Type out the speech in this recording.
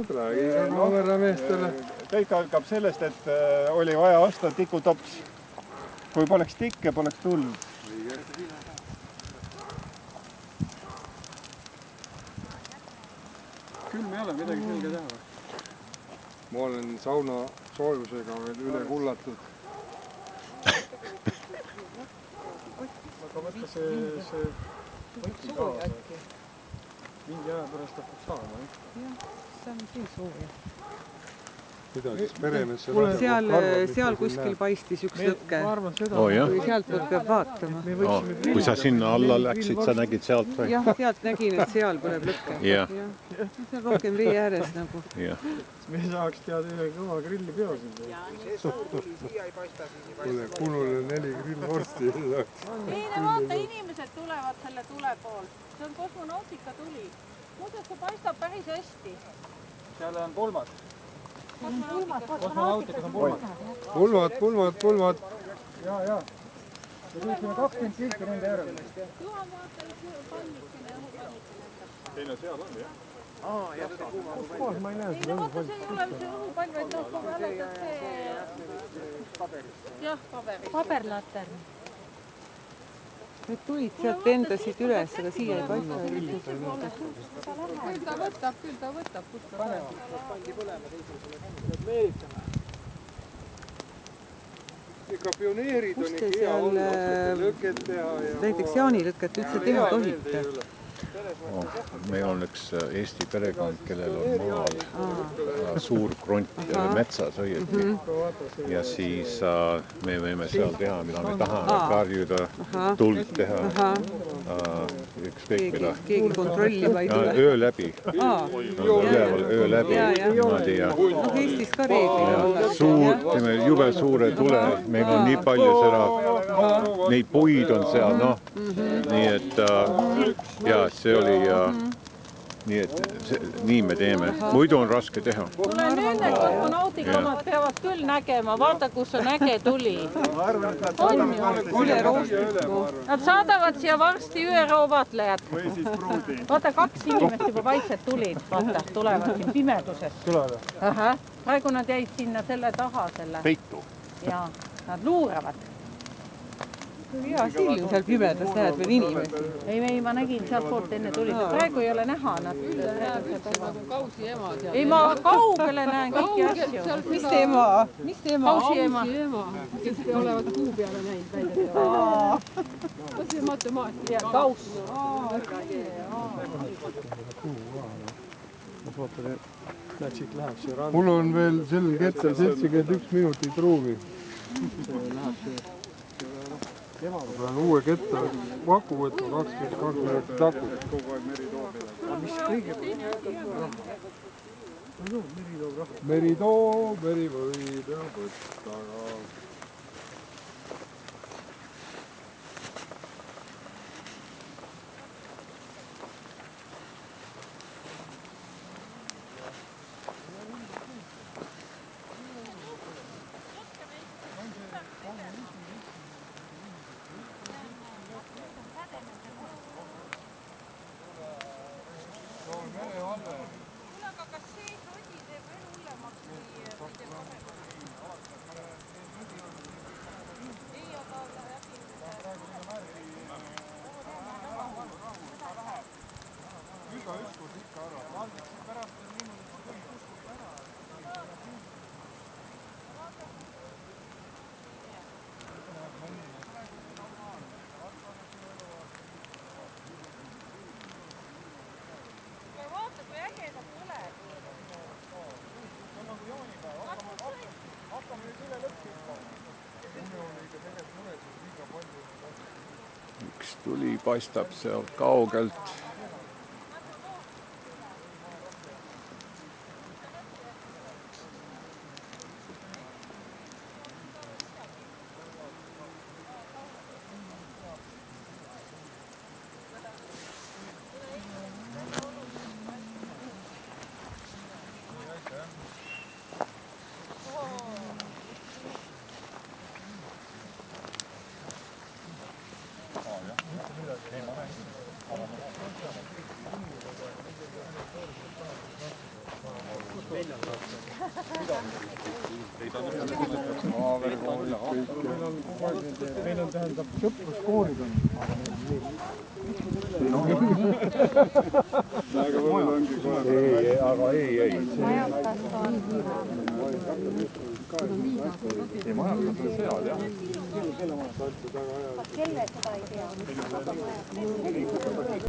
räägi ka kaamerameestele. Kõik algab sellest, et oli vaja osta tikutops. Kui poleks tikke, poleks tulnud. Küll me ei ole midagi selge teha. Ma olen sauna soojusega veel üle kullatud. Aga võtta see võtti kaasa. Mingi aja pärast hakkab saama. Jah, see on siin sooja. Mida siis peremees Seal kuskil paistis üks lõkke. Oh, jah. Kui sealt peab vaatama. Oh, kui sa sinna alla läksid, sa nägid sealt või? Jah, sealt nägin, et seal põleb lõkke. Jah. See on rohkem vee ääres nagu. Jah. Me saaks teada ühe kõva grillipeo siin. Kulule 4 grillvorsti. Ei, vaata, inimesed tulevad selle tule pool. See on kosmonautika tuli. Muuseas, see paistab päris hästi. Seal on pulmad. Kosmonautikad on pulmad. Pulmad. Ja. Me suutsime 20 silti nende järele. Juhan vaata, pallikene, õhupallikene. Teine seal on, jah? Ei, vaata, see ei ole see õhupall, vaid jah, paberlatern. Need tulid sealt lendasid üles, aga siia ei paista. Küll ta võtab, kus ta paneb. Ikka pioneerid on ikka hea olla, lõket teha. Näiteks jaanilõket üldse teha tohite. Meil on üks Eesti perekond, kellel on maal suur krunt metsas õieti. Ja siis me võime seal teha, mida me tahame, karjuda, tuld teha, ükskõik mida. Keegi kontrollib ei tule. Öö läbi. Üleval öö läbi. Eestis ka reeglid. Teeme jube suure tule, meil on nii palju seda, neid puid on seal, nii et ja see oli nii me teeme. Muidu on raske teha. Tule nüüd need kosmonautikad peavad küll nägema. Vaata, kus on äge tuli. On ju. Nad saadavad siia varsti ÜRO vaatlejad. Vaata, 2 inimest juba vaikselt tulid. Vaata, tulevad siin pimedusest. Praegu nad jäid sinna selle taha. Peitu. Ja, nad luuravad. Hea silm seal pimedas, näed veel inimesi. Ei, ma nägin sealt poolt enne tulid. Praegu ei ole näha. Nagu kausi ema seal. Ei, ma kaugele näen kõiki asju. Mis te ema? Kausi ema. Kes te olevat kuu peale näinud välja. See matemaatika. Ja kaus. Mul on veel sel kettel 71 minutit ruumi. Ma pean uue ketta vaku võtma 22 minutit akut. Kogu aeg meri toob. Mis kõige Meri toob, meri võib ja võtta. Üks tuli paistab sealt kaugelt. meil on tähendab sõpruskoorid on. Aga ei. Majakas on. Ei, majakas on seal, jah. Kelle seda ei tea?